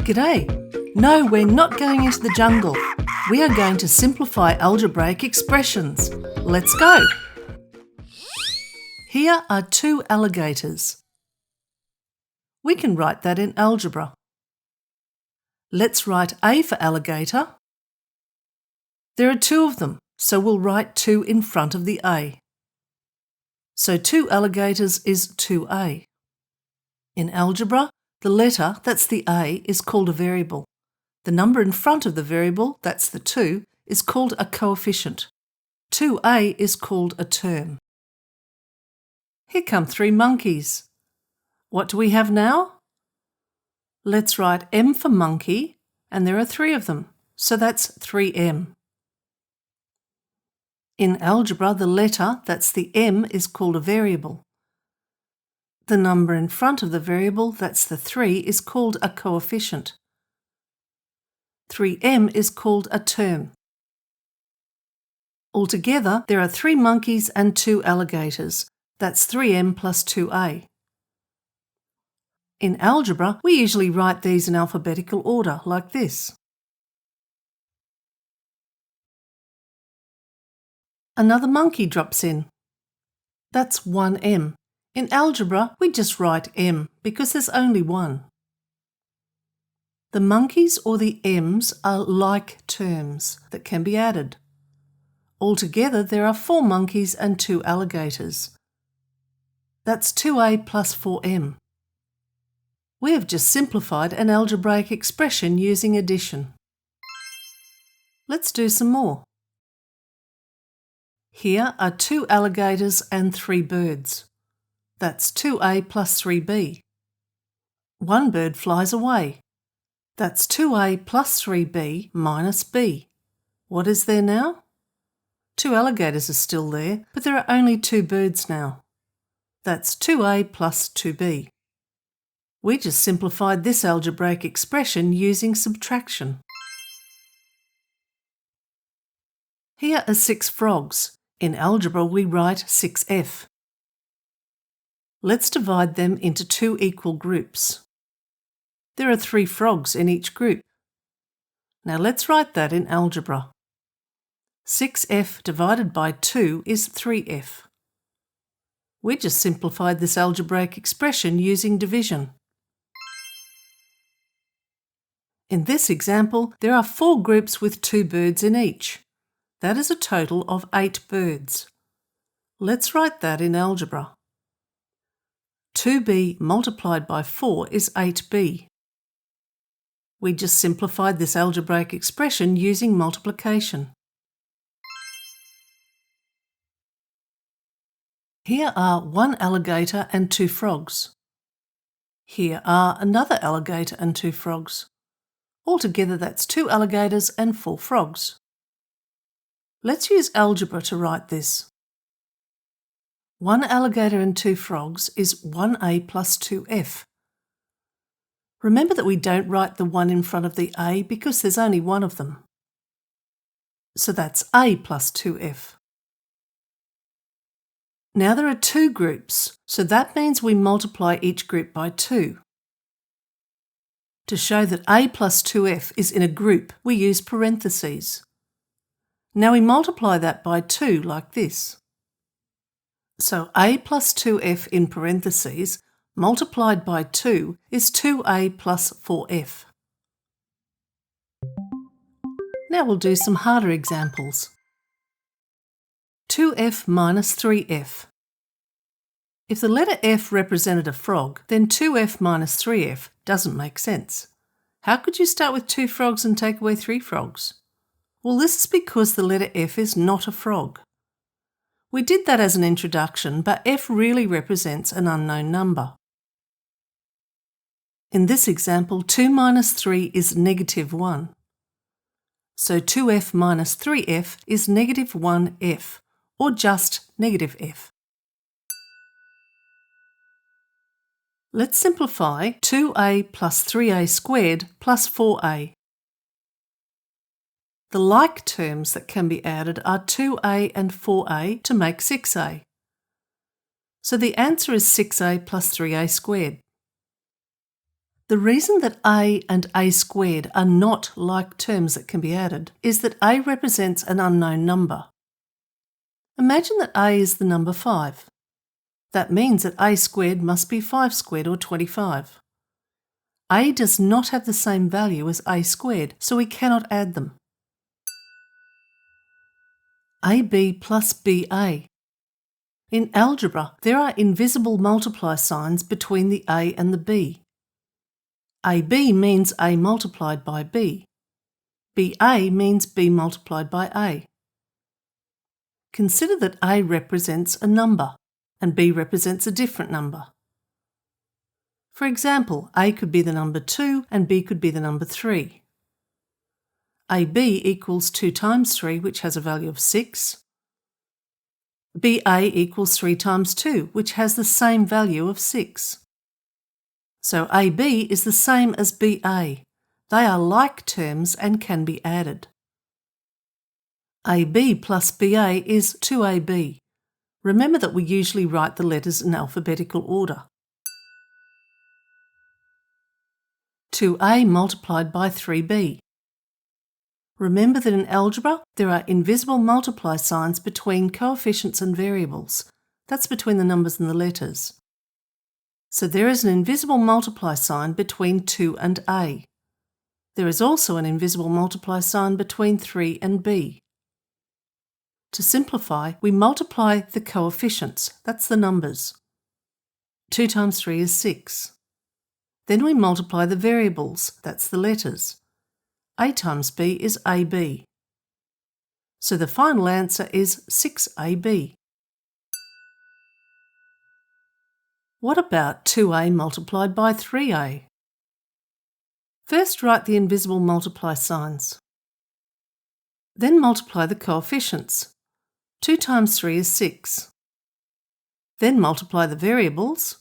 G'day! No, we're not going into the jungle. We are going to simplify algebraic expressions. Let's go! Here are two alligators. We can write that in algebra. Let's write A for alligator. There are two of them, so we'll write 2 in front of the A. So 2 alligators is 2A. In algebra, the letter, that's the A, is called a variable. The number in front of the variable, that's the 2, is called a coefficient. 2A is called a term. Here come 3 monkeys. What do we have now? Let's write M for monkey, and there are 3 of them, so that's 3M. In algebra, the letter, that's the M, is called a variable. The number in front of the variable, that's the 3, is called a coefficient. 3M is called a term. Altogether, there are 3 monkeys and 2 alligators. That's 3M plus 2A. In algebra, we usually write these in alphabetical order, like this. Another monkey drops in. That's 1M. In algebra, we just write M because there's only one. The monkeys or the M's are like terms that can be added. Altogether, there are 4 monkeys and 2 alligators. That's 2A plus 4M. We have just simplified an algebraic expression using addition. Let's do some more. Here are 2 alligators and 3 birds. That's 2A plus 3B. One bird flies away. That's 2A plus 3B minus B. What is there now? 2 alligators are still there, but there are only 2 birds now. That's 2A plus 2B. We just simplified this algebraic expression using subtraction. Here are 6 frogs. In algebra, we write 6F. Let's divide them into 2 equal groups. There are 3 frogs in each group. Now let's write that in algebra. 6F divided by 2 is 3F. We just simplified this algebraic expression using division. In this example, there are 4 groups with 2 birds in each. That is a total of 8 birds. Let's write that in algebra. 2b multiplied by 4 is 8b. We just simplified this algebraic expression using multiplication. Here are 1 alligator and 2 frogs. Here are another alligator and 2 frogs. Altogether, that's 2 alligators and 4 frogs. Let's use algebra to write this. 1 alligator and 2 frogs is 1A plus 2F. Remember that we don't write the 1 in front of the A because there's only one of them. So that's A plus 2F. Now there are 2 groups, so that means we multiply each group by 2. To show that A plus 2F is in a group, we use parentheses. Now we multiply that by 2 like this. So A plus 2F in parentheses multiplied by 2 is 2A plus 4F. Now we'll do some harder examples. 2F minus 3F. If the letter F represented a frog, then 2F minus 3F doesn't make sense. How could you start with 2 frogs and take away 3 frogs? Well, this is because the letter F is not a frog. We did that as an introduction, but F really represents an unknown number. In this example, 2 minus 3 is negative 1. So 2F minus 3F is negative 1F, or just negative F. Let's simplify 2A plus 3A squared plus 4A. The like terms that can be added are 2A and 4A to make 6A. So the answer is 6A plus 3A squared. The reason that a and a squared are not like terms that can be added is that a represents an unknown number. Imagine that a is the number 5. That means that a squared must be 5 squared or 25. A does not have the same value as a squared, so we cannot add them. AB plus BA. In algebra, there are invisible multiply signs between the A and the B. AB means A multiplied by B. BA means B multiplied by A. Consider that A represents a number and B represents a different number. For example, A could be the number 2 and B could be the number 3. AB equals 2 times 3, which has a value of 6. BA equals 3 times 2, which has the same value of 6. So AB is the same as BA. They are like terms and can be added. AB plus BA is 2AB. Remember that we usually write the letters in alphabetical order. 2A multiplied by 3B. Remember that in algebra, there are invisible multiply signs between coefficients and variables. That's between the numbers and the letters. So there is an invisible multiply sign between 2 and A. There is also an invisible multiply sign between 3 and B. To simplify, we multiply the coefficients, that's the numbers. 2 times 3 is 6. Then we multiply the variables, that's the letters. A times B is AB. So the final answer is 6AB. What about 2A multiplied by 3A? First write the invisible multiply signs. Then multiply the coefficients. 2 times 3 is 6. Then multiply the variables.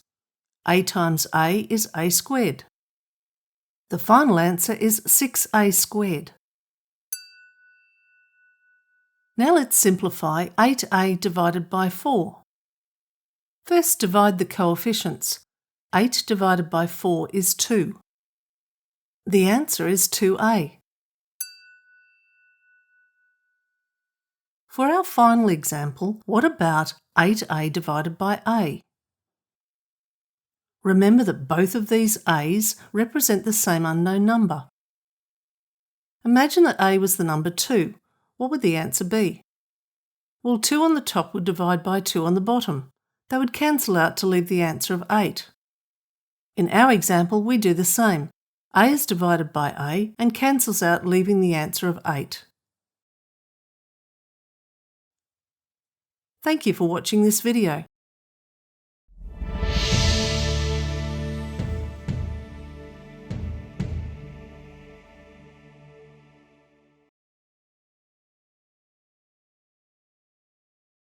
A times A is A squared. The final answer is 6A squared. Now let's simplify 8A divided by 4. First divide the coefficients. 8 divided by 4 is 2. The answer is 2A. For our final example, what about 8A divided by A? Remember that both of these A's represent the same unknown number. Imagine that A was the number 2. What would the answer be? Well, 2 on the top would divide by 2 on the bottom. They would cancel out to leave the answer of 8. In our example, we do the same. A is divided by A and cancels out, leaving the answer of 8. Thank you for watching this video.